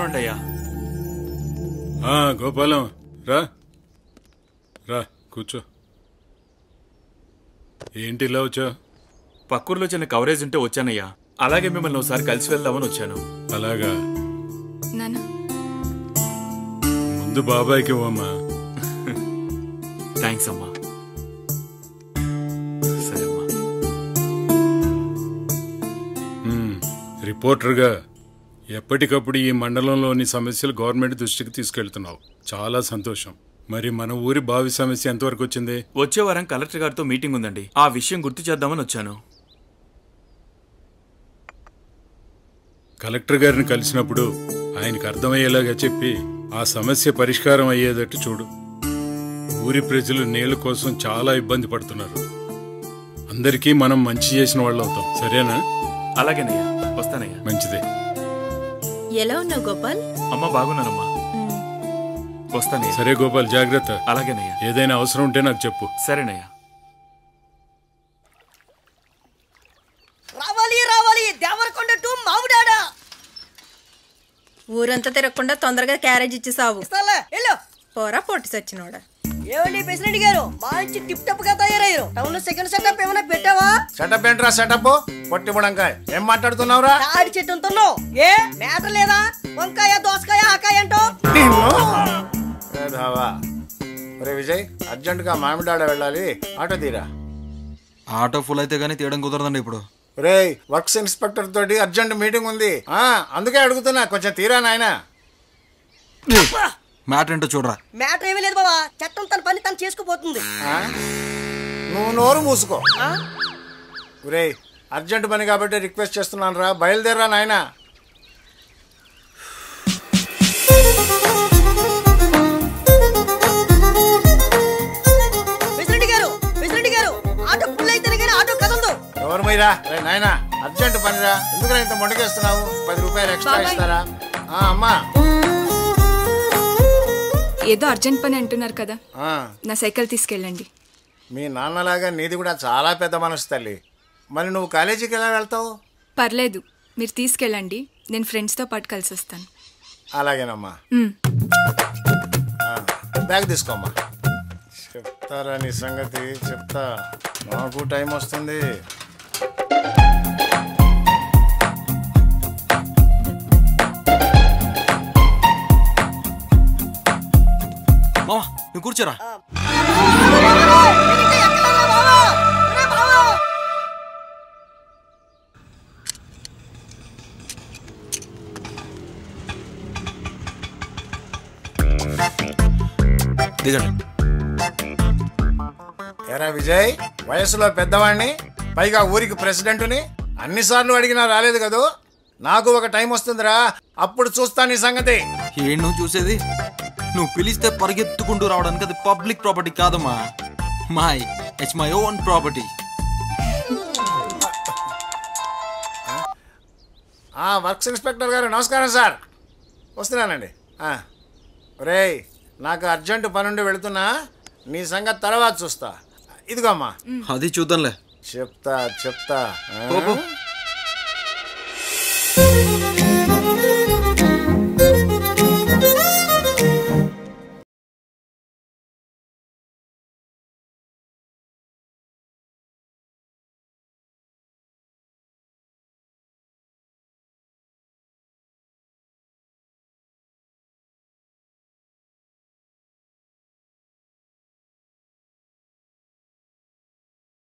Afternoon అయ్యా. గోపాలం రా రా కూర్చో. ఏంటి ఇలా వచ్చా? పక్కూర్లో చిన్న కవరేజ్ ఉంటే వచ్చానయ్యా. అలాగే మిమ్మల్ని ఒకసారి కలిసి వెళ్దామని వచ్చాను. అలాగా? ముందు బాబాయ్కి ఇవ్వమ్మా. థ్యాంక్స్ అమ్మా. సరే అమ్మా. రిపోర్టర్గా ఎప్పటికప్పుడు ఈ మండలంలోని సమస్యలు గవర్నమెంట్ దృష్టికి తీసుకెళ్తున్నావు. చాలా సంతోషం. మరి మన ఊరి బావి సమస్య ఎంతవరకు వచ్చింది? వచ్చే వారం కలెక్టర్ గారితో మీటింగ్ ఉందండి. ఆ విషయం గుర్తు చేద్దామని వచ్చాను. కలెక్టర్ గారిని కలిసినప్పుడు ఆయనకు అర్థమయ్యేలాగా చెప్పి ఆ సమస్య పరిష్కారం అయ్యేటట్టు చూడు. ఊరి ప్రజలు నీళ్ల కోసం చాలా ఇబ్బంది పడుతున్నారు. అందరికీ మనం మంచి చేసిన వాళ్ళు అవుతాం. సరేనా? అలాగేనయ్యా. వస్తానయ్యా. మంచిదే. ఎలా ఉన్నావు గోపాల్? అమ్మ బాగున్నానమ్మా. వస్తానయ్యా. సరే గోపాల్, జాగ్రత్త. అలాగేనయ్యా. ఏదైనా అవసరం ఉంటే నాకు చెప్పు. సరేనయ్యా. రావాలి రావాలి దేవరకొండ టు మామిడాడా. ఊరంతా తిరగకుండా తొందరగా క్యారేజ్ ఇచ్చేసావు. వెళ్ళు. పోరా పొట్టి సచ్చినోడా. ఏమండి ప్రెసిడెంట్ గారు, మంచి టిప్ టాప్ గా తయారయ్యారు. టౌన్ లో సెకండ్ సెటప్ ఏమైనా పెట్టావా? సెటప్ ఏంట్రా సెటప్? పొట్టి బుడంకాయ ఏం మాట్లాడుతున్నావురా? తాడి చెట్టు ఉంటున్నావు. ఏ మ్యాటర్ లేదా? వంకాయ దోసకాయ ఆకాయ అంటో విజయ్, అర్జెంట్ గా మామిడాడ వెళ్ళాలి. ఆటో తీరా. ఆటో ఫుల్ అయితే గానీ తీయడం కుదరదండి ఇప్పుడు. రే, వర్క్స్ ఇన్స్పెక్టర్ తోటి అర్జెంట్ మీటింగ్ ఉంది. అందుకే అడుగుతున్నా, కొంచెం తీరా నాయన. మ్యాటర్ ఏంటో చూడరా. మ్యాటర్ ఏమీ లేదు బాబా, చట్టం తన పని తను చేసుకుపోతుంది. నువ్వు నోరు మూసుకో. రే, అర్జెంట్ పని కాబట్టి రిక్వెస్ట్ చేస్తున్నాను రా, బయలుదేరా నాయన. ప్రెసిడెంట్ గారు, ఆటో ఫుల్ అయితేనే కానీ ఆటో కదలదు. ఎవరు మీరా? రే నాయన, అర్జెంట్ పనిరా. ఎందుకు ఇంత మొండికేస్తున్నావు? 10 రూపాయలు ఎక్స్ట్రా ఇస్తారా? అమ్మా, ఏదో అర్జెంట్ పని అంటున్నారు కదా, నా సైకిల్ తీసుకెళ్ళండి. మీ నాన్నలాగా నీది కూడా చాలా పెద్ద మనసు తల్లి. మరి నువ్వు కాలేజీకి ఎలా వెళ్తావు? పర్లేదు, మీరు తీసుకెళ్ళండి. నేను ఫ్రెండ్స్తో పాటు కలిసి వస్తాను. అలాగేనమ్మా. బ్యాగ్ తీసుకోమ్మా. చెప్తారా నీ సంగతి? చెప్తా, నాకు టైం వస్తుంది. మామా, నువ్వు కూర్చోరా. దిగండి. ఎరా విజయ్, వయసులో పెద్దవాణ్ణి, పైగా ఊరికి ప్రెసిడెంట్ని, అన్నిసార్లు అడిగినా రాలేదు కదూ. నాకు ఒక టైం వస్తుందిరా, అప్పుడు చూస్తా నీ సంగతి. ఏం నువ్వు చూసేది? నువ్వు పిలిస్తే పరిగెత్తుకుంటూ రావడానికి అది పబ్లిక్ ప్రాపర్టీ కాదమ్మా. It's my own property. Works inspector గారు నమస్కారం సార్. వస్తున్నానండి. రేయ్, నాకు అర్జెంటు పనుండి వెళుతున్నా, నీ సంగతి తర్వాత చూస్తా. ఇదిగో అమ్మా. అది చూద్దాంలే. చెప్తా.